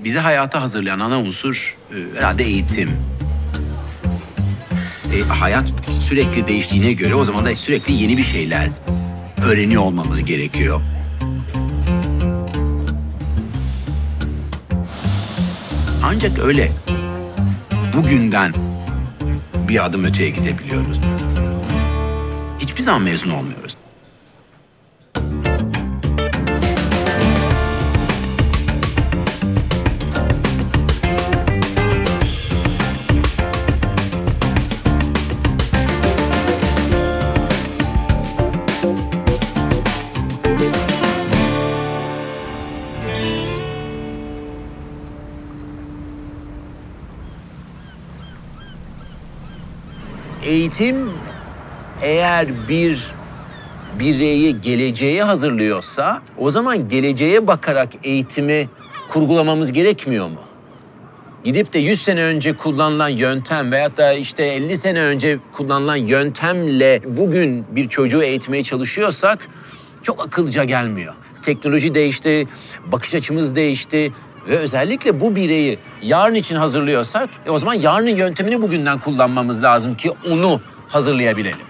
Bizi hayata hazırlayan ana unsur herhalde eğitim. Hayat sürekli değiştiğine göre o zaman da sürekli yeni bir şeyler öğreniyor olmamız gerekiyor. Ancak öyle bugünden bir adım öteye gidebiliyoruz. Hiçbir zaman mezun olmuyoruz. Eğitim eğer bir bireyi geleceğe hazırlıyorsa o zaman geleceğe bakarak eğitimi kurgulamamız gerekmiyor mu? Gidip de 100 sene önce kullanılan yöntem veyahut da işte 50 sene önce kullanılan yöntemle bugün bir çocuğu eğitmeye çalışıyorsak çok akıllıca gelmiyor. Teknoloji değişti, bakış açımız değişti. Ve özellikle bu bireyi yarın için hazırlıyorsak o zaman yarının yöntemini bugünden kullanmamız lazım ki onu hazırlayabilelim.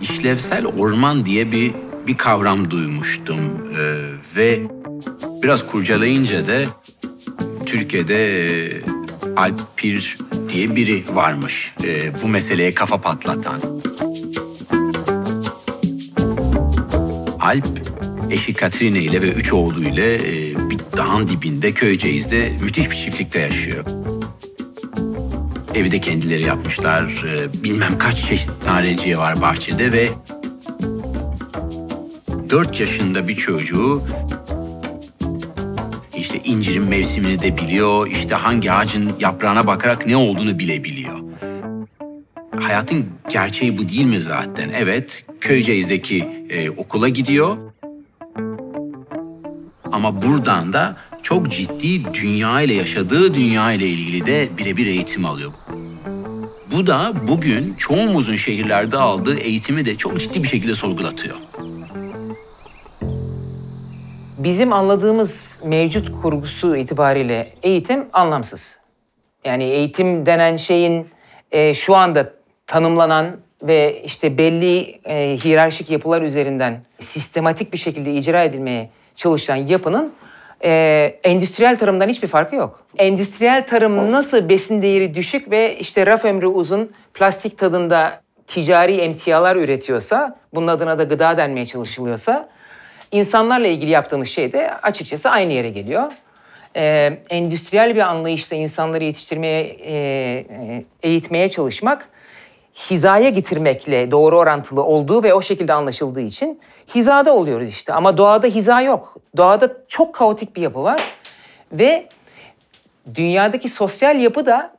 İşlevsel orman diye bir kavram duymuştum ve biraz kurcalayınca da Türkiye'de Alp Pir diye biri varmış bu meseleye kafa patlatan. Alp, eşi Katrine ile ve 3 oğluyla bir dağın dibinde Köyceğiz'de müthiş bir çiftlikte yaşıyor. Evi de kendileri yapmışlar. Bilmem kaç çeşit narenciye var bahçede ve 4 yaşında bir çocuğu İşte incirin mevsimini de biliyor, işte hangi ağacın yaprağına bakarak ne olduğunu bile biliyor. Hayatın gerçeği bu değil mi zaten? Evet, Köyceğiz'deki okula gidiyor. Ama buradan da çok ciddi yaşadığı dünya ile ilgili de birebir eğitim alıyor. Bu da bugün çoğumuzun şehirlerde aldığı eğitimi de çok ciddi bir şekilde sorgulatıyor. Bizim anladığımız mevcut kurgusu itibariyle eğitim anlamsız. Yani eğitim denen şeyin şu anda tanımlanan ve işte belli hiyerarşik yapılar üzerinden sistematik bir şekilde icra edilmeye çalışılan yapının endüstriyel tarımdan hiçbir farkı yok. Endüstriyel tarım nasıl besin değeri düşük ve işte raf ömrü uzun plastik tadında ticari emtialar üretiyorsa, bunun adına da gıda denmeye çalışılıyorsa, İnsanlarla ilgili yaptığımız şey de açıkçası aynı yere geliyor. Endüstriyel bir anlayışla insanları yetiştirmeye, eğitmeye çalışmak, hizaya getirmekle doğru orantılı olduğu ve o şekilde anlaşıldığı için hizada oluyoruz işte. Ama doğada hiza yok. Doğada çok kaotik bir yapı var ve dünyadaki sosyal yapı da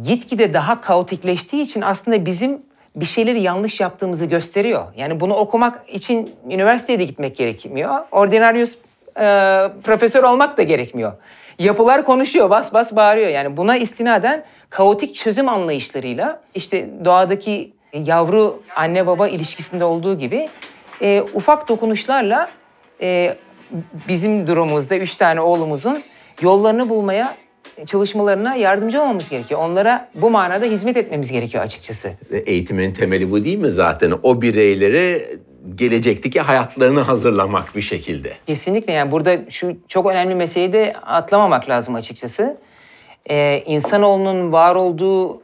gitgide daha kaotikleştiği için aslında bizim bir şeyleri yanlış yaptığımızı gösteriyor. Yani bunu okumak için üniversiteye de gitmek gerekmiyor. Ordinarius profesör olmak da gerekmiyor. Yapılar konuşuyor, bas bas bağırıyor. Yani buna istinaden kaotik çözüm anlayışlarıyla işte doğadaki yavru anne baba ilişkisinde olduğu gibi ufak dokunuşlarla bizim durumumuzda 3 tane oğlumuzun yollarını bulmaya çalışmalarına yardımcı olmamız gerekiyor. Onlara bu manada hizmet etmemiz gerekiyor açıkçası. Eğitimin temeli bu değil mi zaten? O bireyleri gelecekteki hayatlarını hazırlamak bir şekilde. Kesinlikle, yani burada şu çok önemli meseleyi de atlamamak lazım açıkçası. İnsanoğlunun var olduğu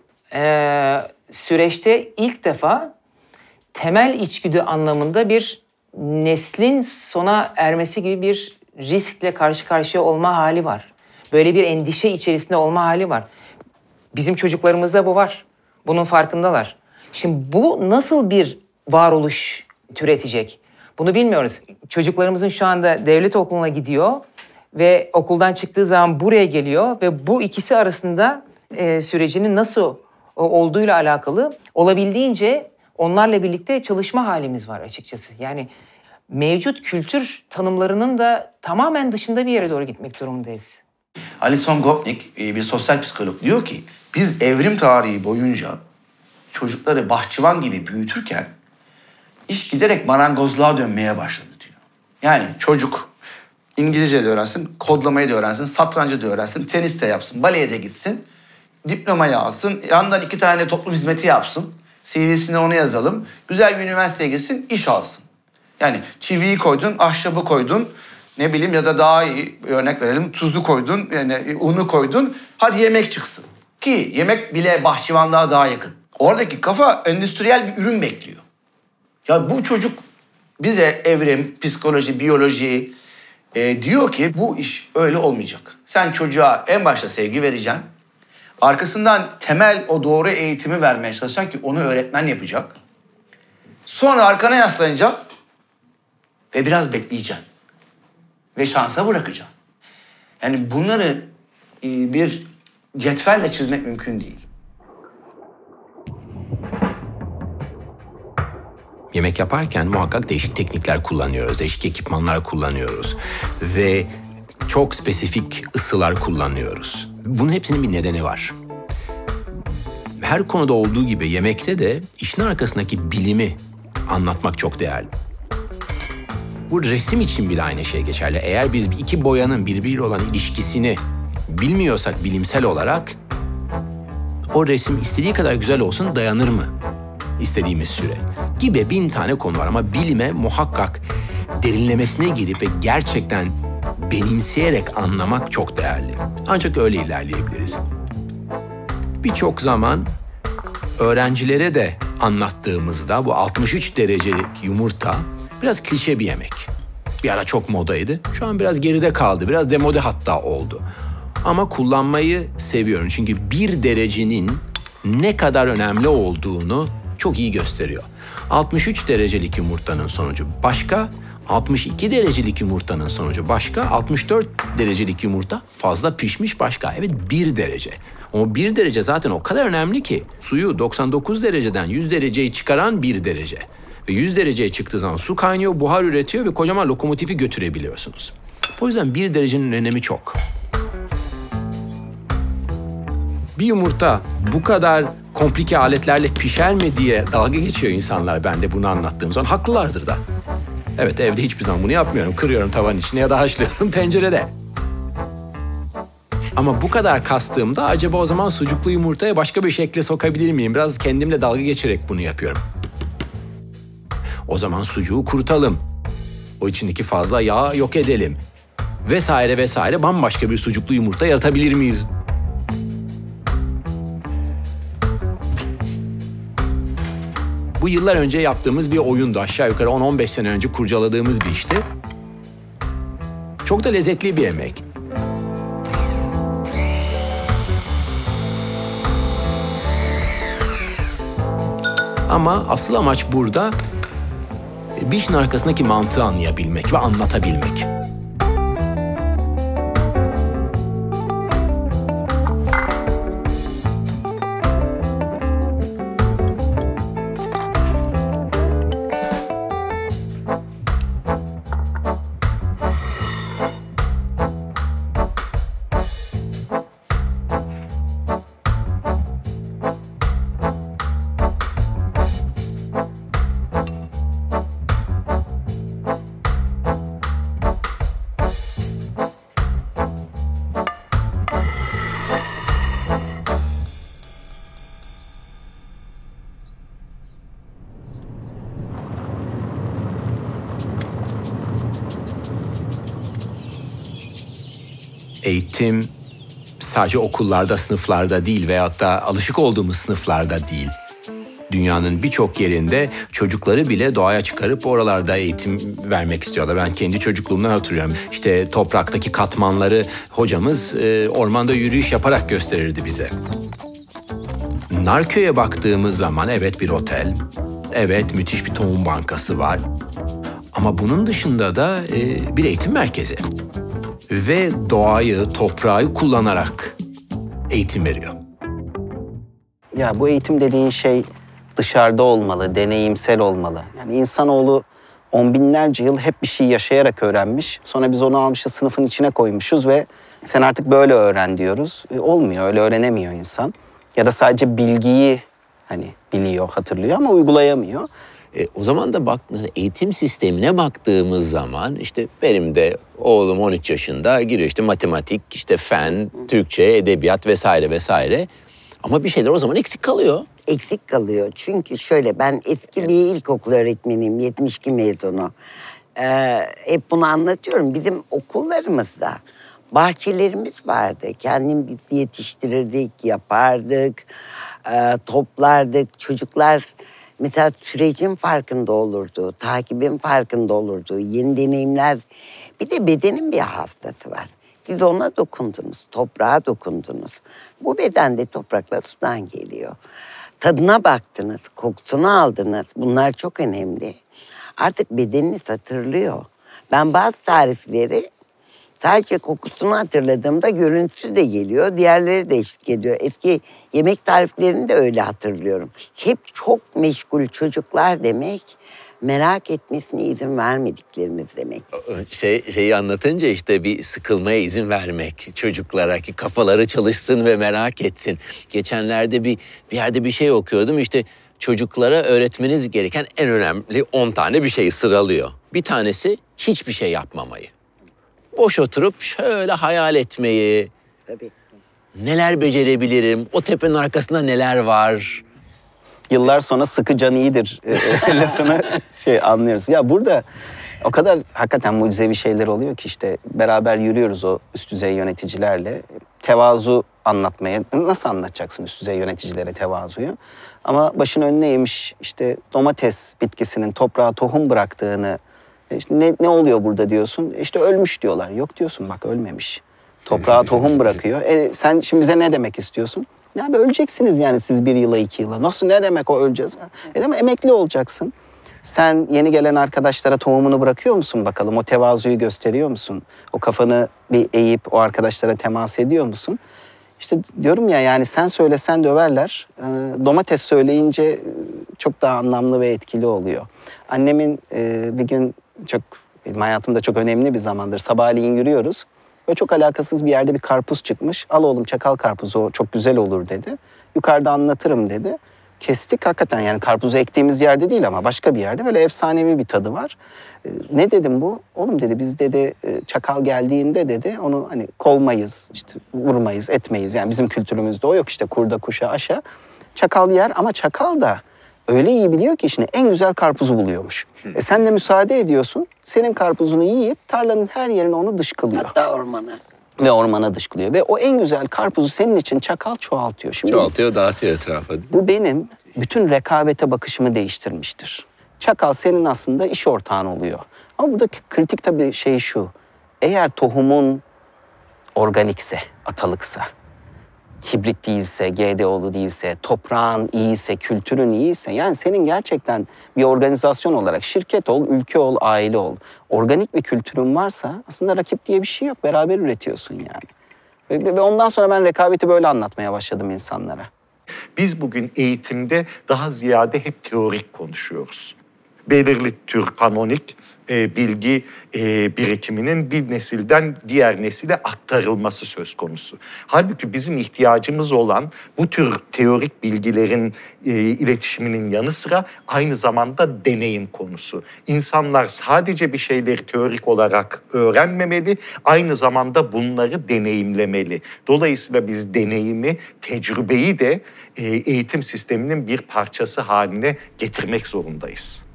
süreçte ilk defa temel içgüdü anlamında bir neslin sona ermesi gibi bir riskle karşı karşıya olma hali var. Böyle bir endişe içerisinde olma hali var. Bizim çocuklarımızda bu var. Bunun farkındalar. Şimdi bu nasıl bir varoluş türetecek? Bunu bilmiyoruz. Çocuklarımızın şu anda devlet okuluna gidiyor ve okuldan çıktığı zaman buraya geliyor ve bu ikisi arasında sürecinin nasıl olduğuyla alakalı olabildiğince onlarla birlikte çalışma halimiz var açıkçası. Yani mevcut kültür tanımlarının da tamamen dışında bir yere doğru gitmek durumundayız. Alison Gopnik, bir sosyal psikolog, diyor ki biz evrim tarihi boyunca çocukları bahçıvan gibi büyütürken iş giderek marangozluğa dönmeye başladı diyor. Yani çocuk İngilizce de öğrensin, kodlamayı da öğrensin, satrancı da öğrensin, tenis de yapsın, baleye de gitsin, diplomayı alsın, yandan 2 tane toplum hizmeti yapsın, CV'sine onu yazalım, güzel bir üniversiteye gitsin, iş alsın. Yani çiviyi koydun, ahşabı koydun, ne bileyim ya da daha iyi örnek verelim, tuzu koydun, yani unu koydun, hadi yemek çıksın. Ki yemek bile bahçıvanlığa daha yakın. Oradaki kafa endüstriyel bir ürün bekliyor. Ya bu çocuk bize evrim, psikoloji, biyoloji diyor ki bu iş öyle olmayacak. Sen çocuğa en başta sevgi vereceksin. Arkasından temel o doğru eğitimi vermeye çalışacaksın ki onu öğretmen yapacak. Sonra arkana yaslanacaksın ve biraz bekleyeceksin. Ve şansa bırakacaksın. Yani bunları bir cetvelle çizmek mümkün değil. Yemek yaparken muhakkak değişik teknikler kullanıyoruz, değişik ekipmanlar kullanıyoruz ve çok spesifik ısılar kullanıyoruz. Bunun hepsinin bir nedeni var. Her konuda olduğu gibi yemekte de işin arkasındaki bilimi anlatmak çok değerli. Bu resim için bile aynı şey geçerli. Eğer biz iki boyanın birbiriyle olan ilişkisini bilmiyorsak bilimsel olarak o resim istediği kadar güzel olsun dayanır mı istediğimiz süre gibi 1000 tane konu var ama bilime muhakkak derinlemesine girip ve gerçekten benimseyerek anlamak çok değerli. Ancak öyle ilerleyebiliriz. Birçok zaman öğrencilere de anlattığımızda bu 63 derecelik yumurta biraz klişe bir yemek. Bir ara çok modaydı. Şu an biraz geride kaldı. Biraz demode hatta oldu. Ama kullanmayı seviyorum. Çünkü 1 derecenin ne kadar önemli olduğunu çok iyi gösteriyor. 63 derecelik yumurtanın sonucu başka, 62 derecelik yumurtanın sonucu başka, 64 derecelik yumurta fazla pişmiş başka. Evet 1 derece. Ama 1 derece zaten o kadar önemli ki suyu 99 dereceden 100 dereceyi çıkaran 1 derece. Ve 100 dereceye çıktığı zaman su kaynıyor, buhar üretiyor ve kocaman lokomotifi götürebiliyorsunuz. O yüzden 1 derecenin önemi çok. Bir yumurta bu kadar komplike aletlerle pişer mi diye dalga geçiyor insanlar ben de bunu anlattığım zaman. Haklılardır da. Evet evde hiçbir zaman bunu yapmıyorum. Kırıyorum tavanın içine ya da haşlıyorum tencerede. Ama bu kadar kastığımda acaba o zaman sucuklu yumurtaya başka bir şekle sokabilir miyim? Biraz kendimle dalga geçerek bunu yapıyorum. O zaman sucuğu kurutalım. O içindeki fazla yağı yok edelim. Vesaire vesaire bambaşka bir sucuklu yumurta yaratabilir miyiz? Bu yıllar önce yaptığımız bir oyundu. Aşağı yukarı 10-15 sene önce kurcaladığımız bir işti. Çok da lezzetli bir yemek. Ama asıl amaç burada bir işin arkasındaki mantığı anlayabilmek ve anlatabilmek. Eğitim sadece okullarda, sınıflarda değil veyahut da alışık olduğumuz sınıflarda değil. Dünyanın birçok yerinde çocukları bile doğaya çıkarıp oralarda eğitim vermek istiyorlar. Ben kendi çocukluğumdan hatırlıyorum. İşte topraktaki katmanları hocamız ormanda yürüyüş yaparak gösterirdi bize. Narköy'e baktığımız zaman evet bir otel, evet müthiş bir tohum bankası var. Ama bunun dışında da bir eğitim merkezi. Ve doğayı, toprağı kullanarak eğitim veriyor. Ya bu eğitim dediğin şey dışarıda olmalı, deneyimsel olmalı. Yani insanoğlu on binlerce yıl hep bir şey yaşayarak öğrenmiş. Sonra biz onu almışız, sınıfın içine koymuşuz ve sen artık böyle öğren diyoruz. Olmuyor, öyle öğrenemiyor insan. Ya da sadece bilgiyi hani biliyor, hatırlıyor ama uygulayamıyor. O zaman da eğitim sistemine baktığımız zaman işte benim de oğlum 13 yaşında giriyor işte matematik, işte fen, Türkçe, edebiyat vesaire vesaire. Ama bir şeyler o zaman eksik kalıyor. Eksik kalıyor. Çünkü şöyle, ben eski bir ilkokul öğretmeniyim, 72 mezunu. Hep bunu anlatıyorum. Bizim okullarımızda bahçelerimiz vardı. Kendim biz yetiştirirdik, yapardık, toplardık. Çocuklar mesela sürecin farkında olurdu, takibin farkında olurdu, yeni deneyimler. Bir de bedenin bir hafızası var. Siz ona dokundunuz, toprağa dokundunuz. Bu beden de toprakla sudan geliyor. Tadına baktınız, kokusunu aldınız. Bunlar çok önemli. Artık bedeniniz hatırlıyor. Ben bazı tarifleri sadece kokusunu hatırladığımda görüntüsü de geliyor. Diğerleri de eşlik ediyor. Eski yemek tariflerini de öyle hatırlıyorum. Hep çok meşgul çocuklar demek, merak etmesine izin vermediklerimiz demek. Şeyi anlatınca işte bir sıkılmaya izin vermek çocuklara ki kafaları çalışsın ve merak etsin. Geçenlerde bir yerde bir şey okuyordum işte çocuklara öğretmeniz gereken en önemli 10 tane bir şeyi sıralıyor. Bir tanesi hiçbir şey yapmamayı. Boş oturup şöyle hayal etmeyi. Tabii. Neler becerebilirim, o tepenin arkasında neler var. Yıllar sonra sıkı can iyidir lafını anlıyoruz. Ya burada o kadar hakikaten mucizevi şeyler oluyor ki işte beraber yürüyoruz o üst düzey yöneticilerle. Tevazu anlatmaya, nasıl anlatacaksın üst düzey yöneticilere tevazuyu? Ama başın önüne yemiş işte domates bitkisinin toprağa tohum bıraktığını, işte ne oluyor burada diyorsun. İşte ölmüş diyorlar. Yok diyorsun, bak ölmemiş. Toprağa tohum bırakıyor. Sen şimdi bize ne demek istiyorsun? Ya öleceksiniz yani siz 1 yıla 2 yıla. Nasıl, ne demek o öleceğiz? Değil mi? Emekli olacaksın. Sen yeni gelen arkadaşlara tohumunu bırakıyor musun bakalım? O tevazuyu gösteriyor musun? O kafanı bir eğip o arkadaşlara temas ediyor musun? İşte diyorum ya, yani sen söylesen döverler. Domates söyleyince çok daha anlamlı ve etkili oluyor. Annemin bir gün benim hayatımda çok önemli bir zamandır. Sabahleyin yürüyoruz. Ve çok alakasız bir yerde bir karpuz çıkmış. Al oğlum çakal karpuzu, o çok güzel olur dedi. Yukarıda anlatırım dedi. Kestik hakikaten, yani karpuzu ektiğimiz yerde değil ama başka bir yerde, böyle efsanevi bir tadı var. Ne dedim bu? Oğlum dedi, biz dedi çakal geldiğinde dedi onu hani kovmayız, işte vurmayız, etmeyiz. Yani bizim kültürümüzde o yok, işte kurda kuşa aşa. Çakal yer ama çakal da öyle iyi biliyor ki şimdi en güzel karpuzu buluyormuş. Sen de müsaade ediyorsun. Senin karpuzunu yiyip tarlanın her yerine onu dışkılıyor. Hatta ormana. Ve ormana dışkılıyor. Ve o en güzel karpuzu senin için çakal çoğaltıyor. Şimdi Çoğaltıyor, dağıtıyor etrafa. bu benim bütün rekabete bakışımı değiştirmiştir. Çakal senin aslında iş ortağın oluyor. Ama buradaki kritik tabii şey şu. Eğer tohumun organikse, atalıksa, hibrit değilse, GDO'lu değilse, toprağın iyiyse, kültürün iyiyse, yani senin gerçekten bir organizasyon olarak şirket ol, ülke ol, aile ol. Organik bir kültürün varsa aslında rakip diye bir şey yok. Beraber üretiyorsun yani. Ve ondan sonra ben rekabeti böyle anlatmaya başladım insanlara. Biz bugün eğitimde daha ziyade hep teorik konuşuyoruz. Belirli tür kanonik bilgi birikiminin bir nesilden diğer nesile aktarılması söz konusu. Halbuki bizim ihtiyacımız olan bu tür teorik bilgilerin iletişiminin yanı sıra aynı zamanda deneyim konusu. İnsanlar sadece bir şeyleri teorik olarak öğrenmemeli, aynı zamanda bunları deneyimlemeli. Dolayısıyla biz deneyimi, tecrübeyi de eğitim sisteminin bir parçası haline getirmek zorundayız.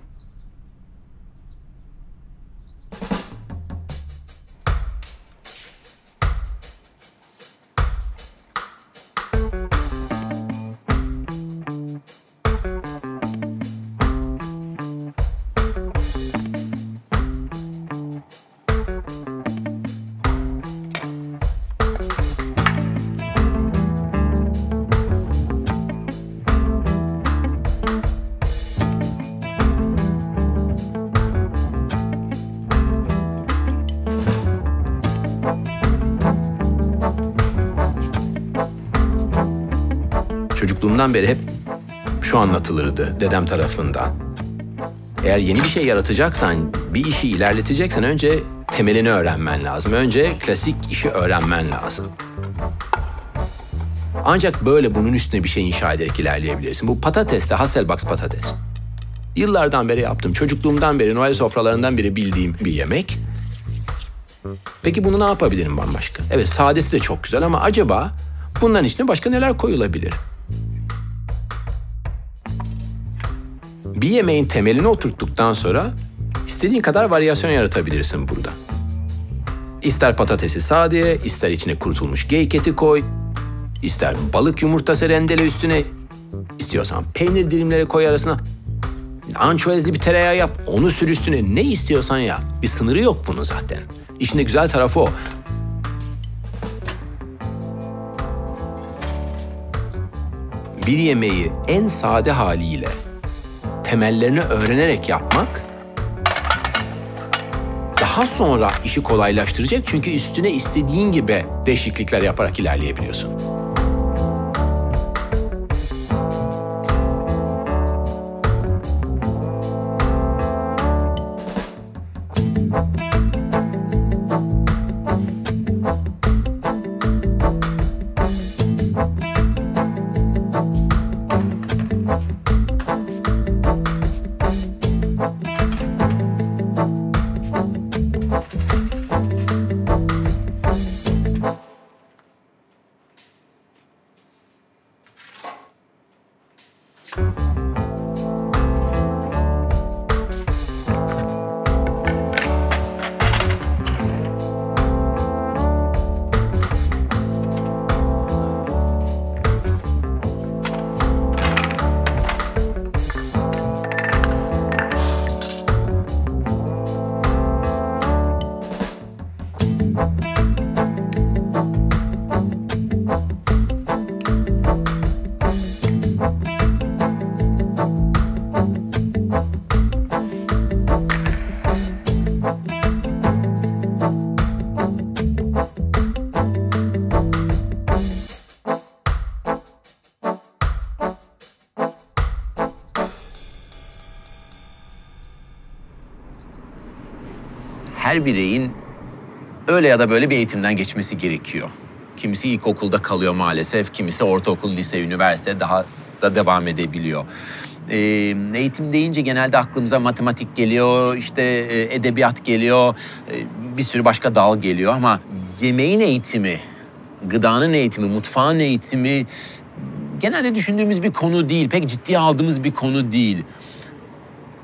Çocukluğumdan beri hep şu anlatılırdı dedem tarafından. Eğer yeni bir şey yaratacaksan, bir işi ilerleteceksen önce temelini öğrenmen lazım. Önce klasik işi öğrenmen lazım. Ancak böyle bunun üstüne bir şey inşa ederek ilerleyebilirsin. Bu patates de Hasselback patates. Yıllardan beri yaptım. Çocukluğumdan beri Noel sofralarından biri bildiğim bir yemek. Peki bunu ne yapabilirim bambaşka? Evet, sadesi de çok güzel ama acaba bunların içine başka neler koyulabilir? Bir yemeğin temelini oturttuktan sonra istediğin kadar varyasyon yaratabilirsin burada. İster patatesi sade, ister içine kurutulmuş geyik eti koy, ister balık yumurtası rendele üstüne, istiyorsan peynir dilimleri koy arasına, ançuezli bir tereyağı yap, onu sür üstüne, ne istiyorsan yap. Bir sınırı yok bunun zaten. İşin de güzel tarafı o. Bir yemeği en sade haliyle temellerini öğrenerek yapmak daha sonra işi kolaylaştıracak, çünkü üstüne istediğin gibi değişiklikler yaparak ilerleyebiliyorsun. Her bireyin öyle ya da böyle bir eğitimden geçmesi gerekiyor. Kimisi ilkokulda kalıyor maalesef, kimisi ortaokul, lise, üniversite daha da devam edebiliyor. Eğitim deyince genelde aklımıza matematik geliyor, işte edebiyat geliyor, bir sürü başka dal geliyor ama yemeğin eğitimi, gıdanın eğitimi, mutfağın eğitimi genelde düşündüğümüz bir konu değil, pek ciddiye aldığımız bir konu değil.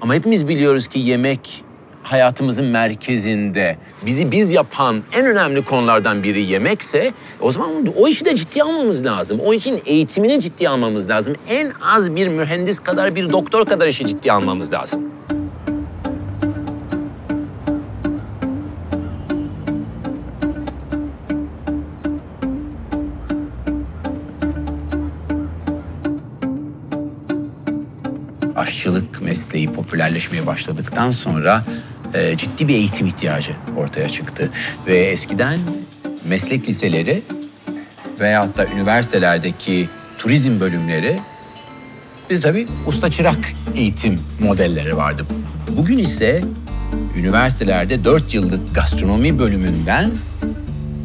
Ama hepimiz biliyoruz ki yemek hayatımızın merkezinde. Bizi biz yapan en önemli konulardan biri yemekse o zaman o işi de ciddiye almamız lazım. O işin eğitimini ciddiye almamız lazım. En az bir mühendis kadar, bir doktor kadar işi ciddiye almamız lazım. Aşçılık mesleği popülerleşmeye başladıktan sonra ciddi bir eğitim ihtiyacı ortaya çıktı. Ve eskiden meslek liseleri veyahut da üniversitelerdeki turizm bölümleri, bir de tabii usta çırak eğitim modelleri vardı. Bugün ise üniversitelerde 4 yıllık gastronomi bölümünden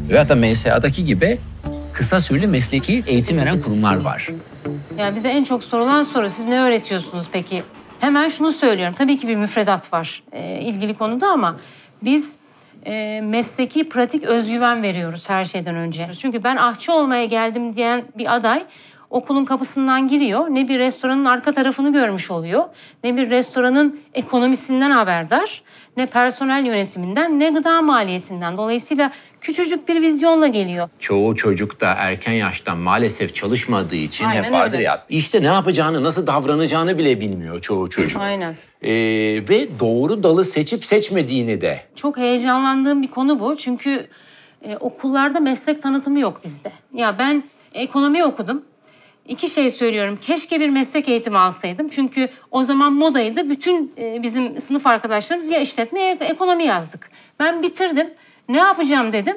veyahut da MSA'daki gibi kısa süreli mesleki eğitim veren kurumlar var. Ya bize en çok sorulan soru, siz ne öğretiyorsunuz peki? Hemen şunu söylüyorum, tabii ki bir müfredat var ilgili konuda ama biz mesleki pratik özgüven veriyoruz her şeyden önce. Çünkü ben aşçı olmaya geldim diyen bir aday okulun kapısından giriyor, ne bir restoranın arka tarafını görmüş oluyor, ne bir restoranın ekonomisinden haberdar, ne personel yönetiminden, ne gıda maliyetinden. Dolayısıyla küçücük bir vizyonla geliyor. Çoğu çocuk da erken yaştan maalesef çalışmadığı için Aynen hep vardır öyle. ya. İşte ne yapacağını, nasıl davranacağını bile bilmiyor çoğu çocuk. Aynen. Ve doğru dalı seçip seçmediğini de. Çok heyecanlandığım bir konu bu. Çünkü okullarda meslek tanıtımı yok bizde. Ya ben ekonomi okudum. 2 şey söylüyorum. Keşke bir meslek eğitimi alsaydım. Çünkü o zaman modaydı. Bütün bizim sınıf arkadaşlarımız ya işletme ya ekonomi yazdık. Ben bitirdim. Ne yapacağım dedim.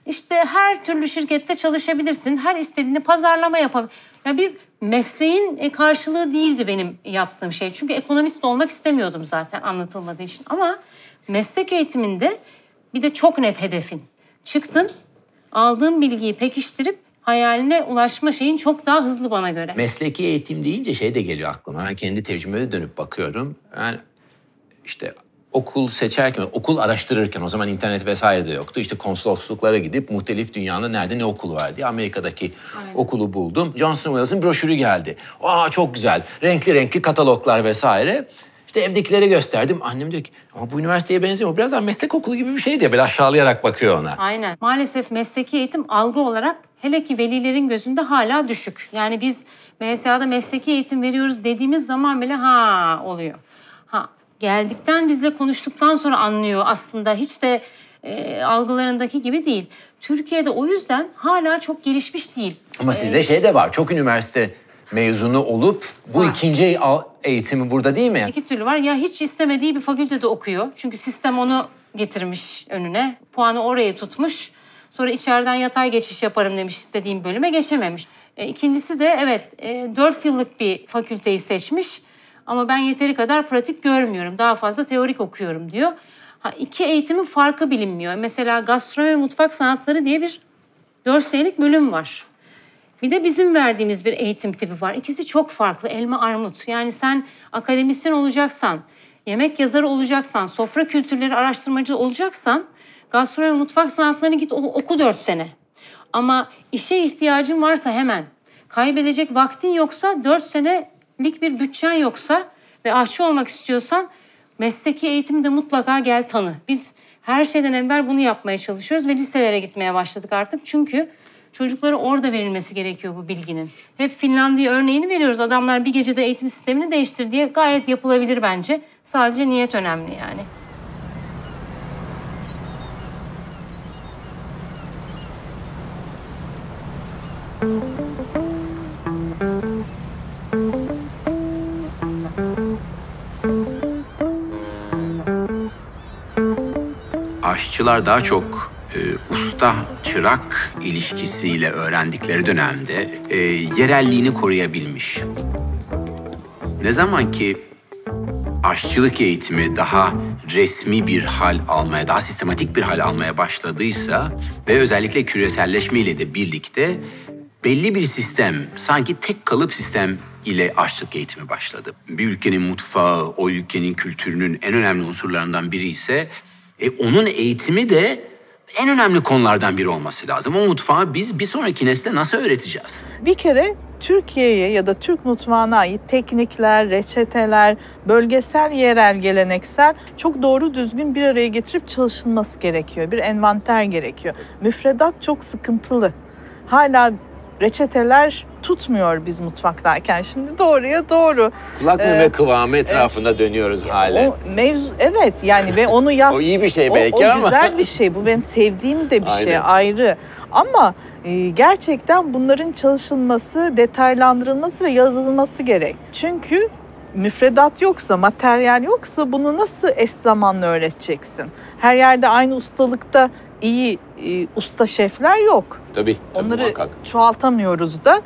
İşte her türlü şirkette çalışabilirsin. Her istediğini pazarlama yapabilirsin. Ya bir mesleğin karşılığı değildi benim yaptığım şey. Çünkü ekonomist olmak istemiyordum zaten anlatılmadığı için. Ama meslek eğitiminde bir de çok net hedefin. Çıktım, aldığım bilgiyi pekiştirip hayaline ulaşma şeyin çok daha hızlı bana göre. Mesleki eğitim deyince şey de geliyor aklıma. Ben kendi tecrübeme dönüp bakıyorum. Yani işte okul seçerken, okul araştırırken o zaman internet vesaire de yoktu. İşte konsolosluklara gidip muhtelif dünyanın nerede ne okulu var diye Amerika'daki okulu buldum. Johnson Wales'ın broşürü geldi. Aa çok güzel. Renkli renkli kataloglar vesaire. İşte evdekilere gösterdim. Annem diyor ki ama bu üniversiteye benziyor. Biraz daha meslek okulu gibi bir şey diye böyle aşağılayarak bakıyor ona. Aynen. Maalesef mesleki eğitim algı olarak hele ki velilerin gözünde hala düşük. Yani biz MSA'da mesleki eğitim veriyoruz dediğimiz zaman bile ha oluyor. Ha geldikten bizle konuştuktan sonra anlıyor aslında hiç de algılarındaki gibi değil. Türkiye'de o yüzden hala çok gelişmiş değil. Ama sizde şey de var. Çok üniversite mezunu olup bu ikinci eğitimi burada değil mi? İki türlü var. Ya hiç istemediği bir fakültede okuyor. Çünkü sistem onu getirmiş önüne. Puanı oraya tutmuş. Sonra içeriden yatay geçiş yaparım demiş, istediğim bölüme geçememiş. İkincisi de evet 4 yıllık bir fakülteyi seçmiş. Ama ben yeteri kadar pratik görmüyorum. Daha fazla teorik okuyorum diyor. İki eğitimin farkı bilinmiyor. Mesela gastronomi ve mutfak sanatları diye bir 4 senelik bölüm var. Bir de bizim verdiğimiz bir eğitim tipi var. İkisi çok farklı. Elma armut. Yani sen akademisyen olacaksan, yemek yazarı olacaksan, sofra kültürleri araştırmacı olacaksan gastronomi ve mutfak sanatlarını git oku 4 sene. Ama işe ihtiyacın varsa hemen, kaybedecek vaktin yoksa 4 senelik bir bütçen yoksa ve aşçı olmak istiyorsan mesleki eğitimi de mutlaka gel tanı. Biz her şeyden evvel bunu yapmaya çalışıyoruz ve liselere gitmeye başladık artık. Çünkü çocuklara orada verilmesi gerekiyor bu bilginin. Hep Finlandiya örneğini veriyoruz. Adamlar bir gecede eğitim sistemini değiştir diye gayet yapılabilir bence. Sadece niyet önemli yani. Aşçılar daha çok usta-çırak ilişkisiyle öğrendikleri dönemde yerelliğini koruyabilmiş. Ne zaman ki aşçılık eğitimi daha resmi bir hal almaya, daha sistematik bir hal almaya başladıysa ve özellikle küreselleşmeyle de birlikte belli bir sistem, sanki tek kalıp sistem ile aşçılık eğitimi başladı. Bir ülkenin mutfağı, o ülkenin kültürünün en önemli unsurlarından biri ise onun eğitimi de en önemli konulardan biri olması lazım. O mutfağı biz bir sonraki nesle nasıl öğreteceğiz? Bir kere Türkiye'ye ya da Türk mutfağına ait teknikler, reçeteler, bölgesel, yerel, geleneksel çok doğru düzgün bir araya getirip çalışılması gerekiyor. Bir envanter gerekiyor. Müfredat çok sıkıntılı. Hala reçeteler tutmuyor biz mutfaktayken. Şimdi doğruya doğru. Kulak meme kıvamı etrafında dönüyoruz hala. O mevzu, evet yani ve onu O iyi bir şey belki ama. O güzel bir şey. Bu benim sevdiğim de bir Aynen. şey ayrı. Ama gerçekten bunların çalışılması, detaylandırılması ve yazılması gerek. Çünkü müfredat yoksa, materyal yoksa bunu nasıl eş zamanlı öğreteceksin? Her yerde aynı ustalıkta iyi usta şefler yok. Tabii Onları muhakkak. çoğaltamıyoruz da.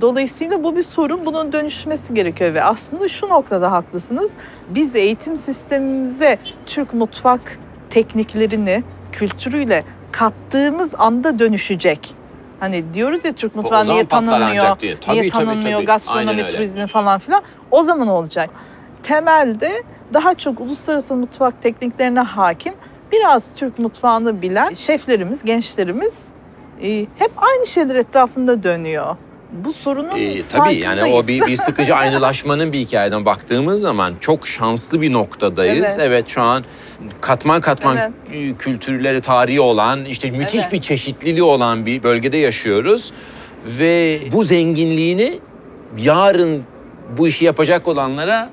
Dolayısıyla bu bir sorun. Bunun dönüşmesi gerekiyor ve aslında şu noktada haklısınız. Biz eğitim sistemimize Türk mutfak tekniklerini, kültürüyle kattığımız anda dönüşecek. Hani diyoruz ya Türk mutfağı niye tanınmıyor, niye tanınmıyor, gastronomi, turizmi falan filan. O zaman olacak. Temelde daha çok uluslararası mutfak tekniklerine hakim, biraz Türk mutfağını bilen şeflerimiz, gençlerimiz hep aynı şeyler etrafında dönüyor. Bu sorunun tabii yani o bir sıkıcı aynılaşmanın bir hikayeden baktığımız zaman çok şanslı bir noktadayız. Evet şu an katman kültürleri, tarihi olan, işte müthiş bir çeşitliliği olan bir bölgede yaşıyoruz. Ve bu zenginliğini yarın bu işi yapacak olanlara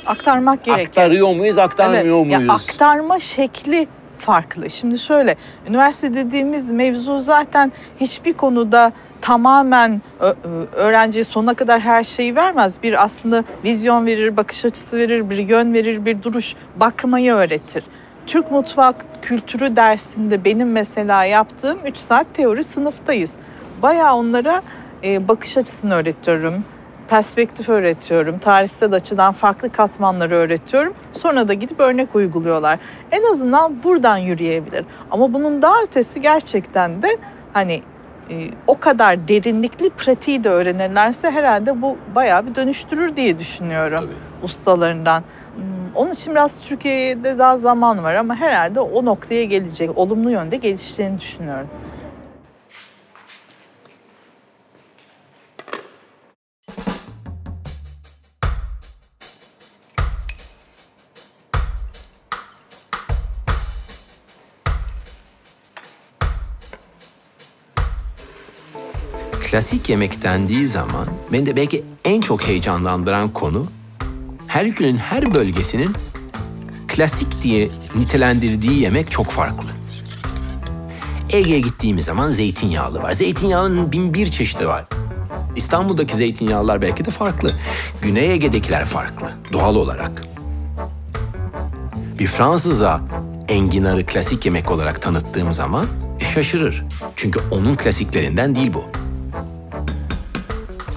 aktarmak gerekiyor. Aktarıyor muyuz, aktarmıyor muyuz? Ya aktarma şekli farklı. Şimdi şöyle, üniversite dediğimiz mevzu zaten hiçbir konuda tamamen öğrenciye sonuna kadar her şeyi vermez. Bir aslında vizyon verir, bakış açısı verir, bir yön verir, bir duruş, bakmayı öğretir. Türk mutfak kültürü dersinde benim mesela yaptığım 3 saat teori sınıftayız. Bayağı onlara bakış açısını öğretiyorum, perspektif öğretiyorum, tarihsel açıdan farklı katmanları öğretiyorum. Sonra da gidip örnek uyguluyorlar. En azından buradan yürüyebilir. Ama bunun daha ötesi gerçekten de hani o kadar derinlikli pratiği de öğrenirlerse herhalde bu bayağı bir dönüştürür diye düşünüyorum ustalarından. Onun için biraz Türkiye'de daha zaman var ama herhalde o noktaya gelecek, olumlu yönde gelişeceğini düşünüyorum. Klasik yemek dendiği zaman beni de belki en çok heyecanlandıran konu her ülkenin her bölgesinin klasik diye nitelendirdiği yemek çok farklı. Ege'ye gittiğimiz zaman zeytinyağlı var. Zeytinyağının 1001 çeşidi var. İstanbul'daki zeytinyağlılar belki de farklı. Güney Ege'dekiler farklı doğal olarak. Bir Fransız'a enginarı klasik yemek olarak tanıttığım zaman şaşırır. Çünkü onun klasiklerinden değil bu.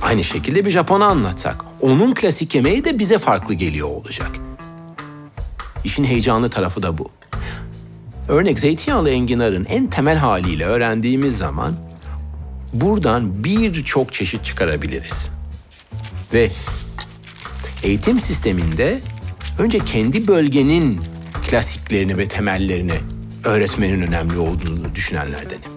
Aynı şekilde bir Japon'a anlatsak, onun klasik yemeği de bize farklı geliyor olacak. İşin heyecanlı tarafı da bu. Örnek zeytinyağlı enginarın en temel haliyle öğrendiğimiz zaman buradan birçok çeşit çıkarabiliriz. Ve eğitim sisteminde önce kendi bölgenin klasiklerini ve temellerini öğretmenin önemli olduğunu düşünenlerdenim.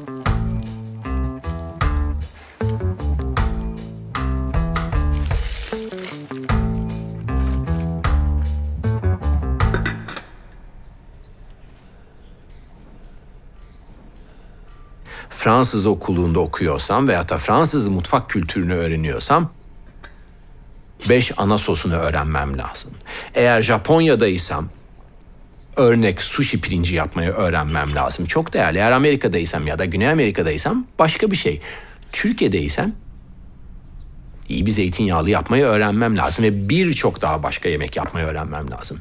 Fransız okulunda okuyorsam veyahut da Fransız mutfak kültürünü öğreniyorsam 5 ana sosunu öğrenmem lazım. Eğer Japonya'daysam örnek sushi pirinci yapmayı öğrenmem lazım. Çok değerli. Eğer Amerika'daysam ya da Güney Amerika'daysam başka bir şey. Türkiye'deysem iyi bir zeytinyağlı yapmayı öğrenmem lazım ve birçok daha başka yemek yapmayı öğrenmem lazım.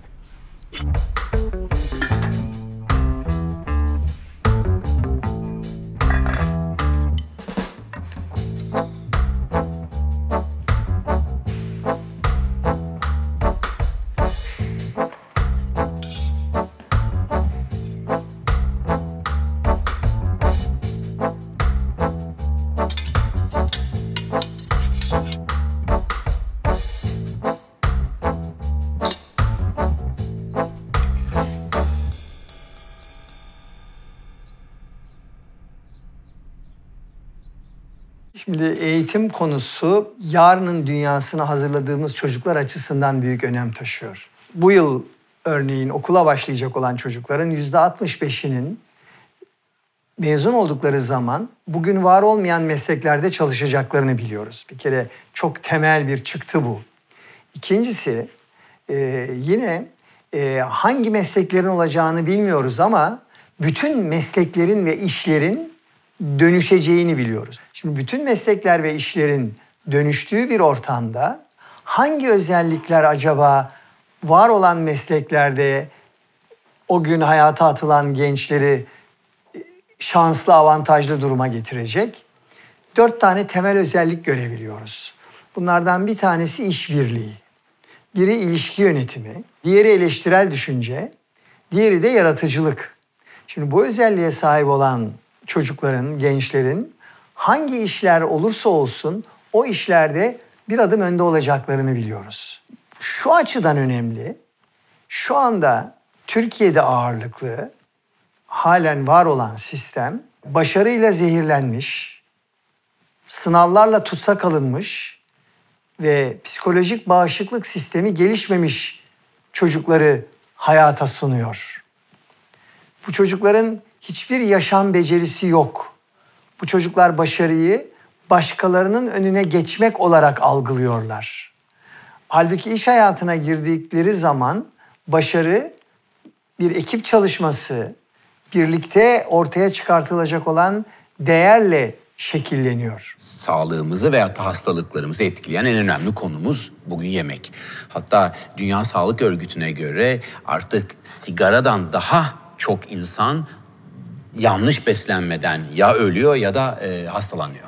Şimdi eğitim konusu yarının dünyasını hazırladığımız çocuklar açısından büyük önem taşıyor. Bu yıl örneğin okula başlayacak olan çocukların %65'inin mezun oldukları zaman bugün var olmayan mesleklerde çalışacaklarını biliyoruz. Bir kere çok temel bir çıktı bu. İkincisi yine hangi mesleklerin olacağını bilmiyoruz ama bütün mesleklerin ve işlerin dönüşeceğini biliyoruz. Şimdi bütün meslekler ve işlerin dönüştüğü bir ortamda hangi özellikler acaba var olan mesleklerde o gün hayata atılan gençleri şanslı, avantajlı duruma getirecek? 4 tane temel özellik görebiliyoruz. Bunlardan bir tanesi işbirliği. Biri ilişki yönetimi, diğeri eleştirel düşünce, diğeri de yaratıcılık. Şimdi bu özelliğe sahip olan çocukların, gençlerin hangi işler olursa olsun o işlerde bir adım önde olacaklarını biliyoruz. Şu açıdan önemli, şu anda Türkiye'de ağırlıklı, halen var olan sistem başarıyla zehirlenmiş, sınavlarla tutsak alınmış ve psikolojik bağışıklık sistemi gelişmemiş çocukları hayata sunuyor. Bu çocukların hiçbir yaşam becerisi yok. Bu çocuklar başarıyı başkalarının önüne geçmek olarak algılıyorlar. Halbuki iş hayatına girdikleri zaman başarı bir ekip çalışması, birlikte ortaya çıkartılacak olan değerle şekilleniyor. Sağlığımızı veyahut da hastalıklarımızı etkileyen en önemli konumuz bugün yemek. Hatta Dünya Sağlık Örgütü'ne göre artık sigaradan daha çok insan yanlış beslenmeden ya ölüyor ya da hastalanıyor.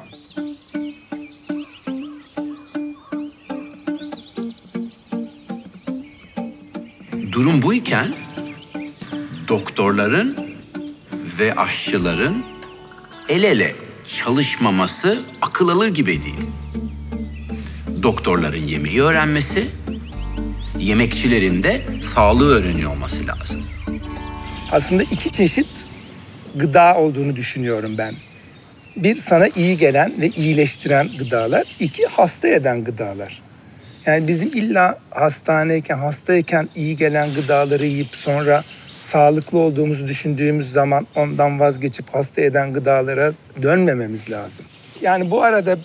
Durum buyken doktorların ve aşçıların el ele çalışmaması akıl alır gibi değil. Doktorların yemeği öğrenmesi, yemekçilerin de sağlığı öğreniyor olması lazım. Aslında iki çeşit gıda olduğunu düşünüyorum ben. Bir, sana iyi gelen ve iyileştiren gıdalar. İki, hasta eden gıdalar. Yani bizim illa hastayken iyi gelen gıdaları yiyip sonra sağlıklı olduğumuzu düşündüğümüz zaman ondan vazgeçip hasta eden gıdalara dönmememiz lazım. Yani bu arada...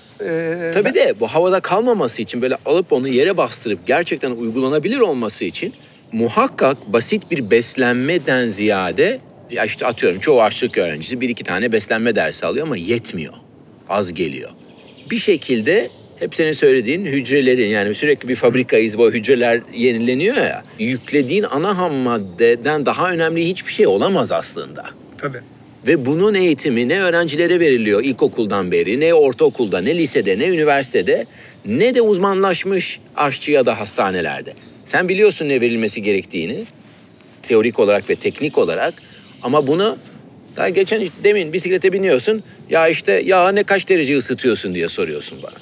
Tabii de bu havada kalmaması için böyle alıp onu yere bastırıp gerçekten uygulanabilir olması için muhakkak basit bir beslenmeden ziyade, ya işte atıyorum çoğu aşçılık öğrencisi 1-2 tane beslenme dersi alıyor ama yetmiyor. Az geliyor. Bir şekilde hep senin söylediğin hücrelerin, yani sürekli bir fabrikayız, bu hücreler yenileniyor ya. Yüklediğin ana ham maddeden daha önemli hiçbir şey olamaz aslında. Tabii. Ve bunun eğitimi ne öğrencilere veriliyor ilkokuldan beri, ne ortaokulda, ne lisede, ne üniversitede, ne de uzmanlaşmış aşçı ya da hastanelerde. Sen biliyorsun ne verilmesi gerektiğini, teorik olarak ve teknik olarak. Ama bunu daha demin bisiklete biniyorsun, ya işte yağı ne kaç derece ısıtıyorsun diye soruyorsun bana.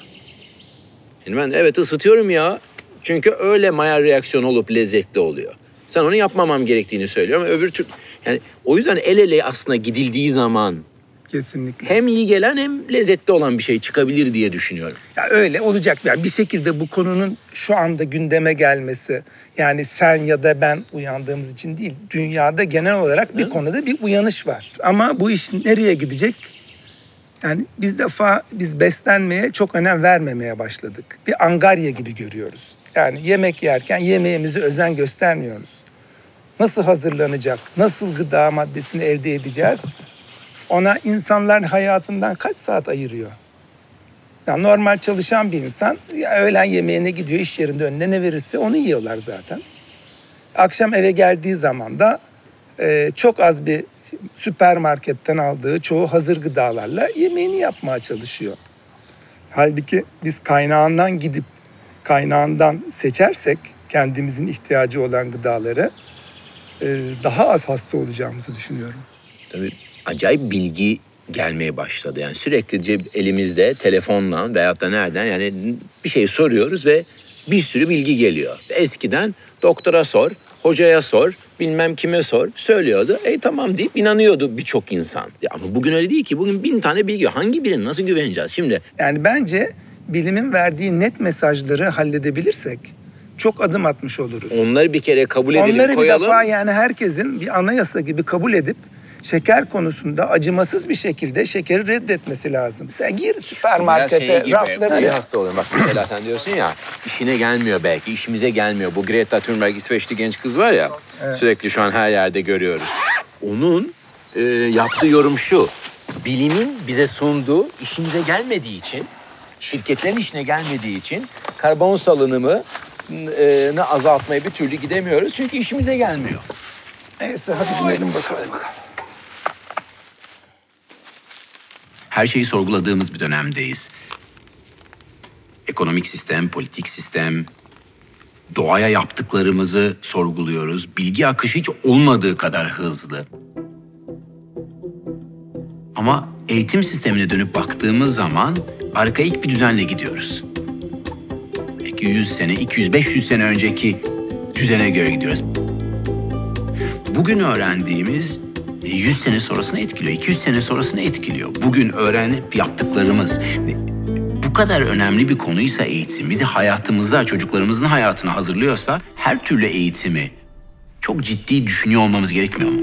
Şimdi ben de evet ısıtıyorum ya. Çünkü öyle Maillard reaksiyonu olup lezzetli oluyor. Sen onu yapmamam gerektiğini söylüyorum. Öbür türlü, yani o yüzden el ele aslında gidildiği zaman kesinlikle hem iyi gelen hem lezzetli olan bir şey çıkabilir diye düşünüyorum. Ya öyle olacak. Yani bir şekilde bu konunun şu anda gündeme gelmesi, yani sen ya da ben uyandığımız için değil, dünyada genel olarak bir konuda bir uyanış var. Ama bu iş nereye gidecek? Yani biz beslenmeye çok önem vermemeye başladık. Bir angarya gibi görüyoruz. Yani yemek yerken yemeğimize özen göstermiyoruz. Nasıl hazırlanacak, nasıl gıda maddesini elde edeceğiz? Ona insanlar hayatından kaç saat ayırıyor? Yani normal çalışan bir insan öğlen yemeğine gidiyor, iş yerinde önüne ne verirse onu yiyorlar zaten. Akşam eve geldiği zaman da çok az bir süpermarketten aldığı çoğu hazır gıdalarla yemeğini yapmaya çalışıyor. Halbuki biz kaynağından seçersek kendimizin ihtiyacı olan gıdaları daha az hasta olacağımızı düşünüyorum. Tabii acayip bilgi gelmeye başladı. Yani sürekli elimizde telefonla veyahut da nereden yani bir şey soruyoruz ve bir sürü bilgi geliyor. Eskiden doktora sor, hocaya sor, bilmem kime sor söylüyordu. Tamam deyip inanıyordu birçok insan. Ama bugün öyle değil ki. Bugün 1000 tane bilgi. Hangi birine nasıl güveneceğiz şimdi? Yani bence bilimin verdiği net mesajları halledebilirsek çok adım atmış oluruz. Onları bir kere kabul edelim, onları koyalım. Bir defa yani herkesin bir anayasa gibi kabul edip şeker konusunda acımasız bir şekilde şekeri reddetmesi lazım. Sen gir süpermarkete, rafları... hasta oluyorum. Bak mesela sen diyorsun ya, işine gelmiyor belki, işimize gelmiyor. Bu Greta Thunberg, İsveçli genç kız var ya, evet. Sürekli şu an her yerde görüyoruz. Onun yaptığı yorum şu, bilimin bize sunduğu, işimize gelmediği için, şirketlerin işine gelmediği için karbon salınımını azaltmaya bir türlü gidemiyoruz. Çünkü işimize gelmiyor. Neyse hadi dinleyelim bakalım. Her şeyi sorguladığımız bir dönemdeyiz. Ekonomik sistem, politik sistem, doğaya yaptıklarımızı sorguluyoruz. Bilgi akışı hiç olmadığı kadar hızlı. Ama eğitim sistemine dönüp baktığımız zaman arkaik bir düzenle gidiyoruz. Belki 100 sene, 200, 500 sene önceki düzene göre gidiyoruz. Bugün öğrendiğimiz 100 sene sonrasını etkiliyor, 200 sene sonrasını etkiliyor. Bugün öğrenip yaptıklarımız bu kadar önemli bir konuysa eğitim, bizi hayatımıza, çocuklarımızın hayatına hazırlıyorsa her türlü eğitimi çok ciddi düşünüyor olmamız gerekmiyor mu?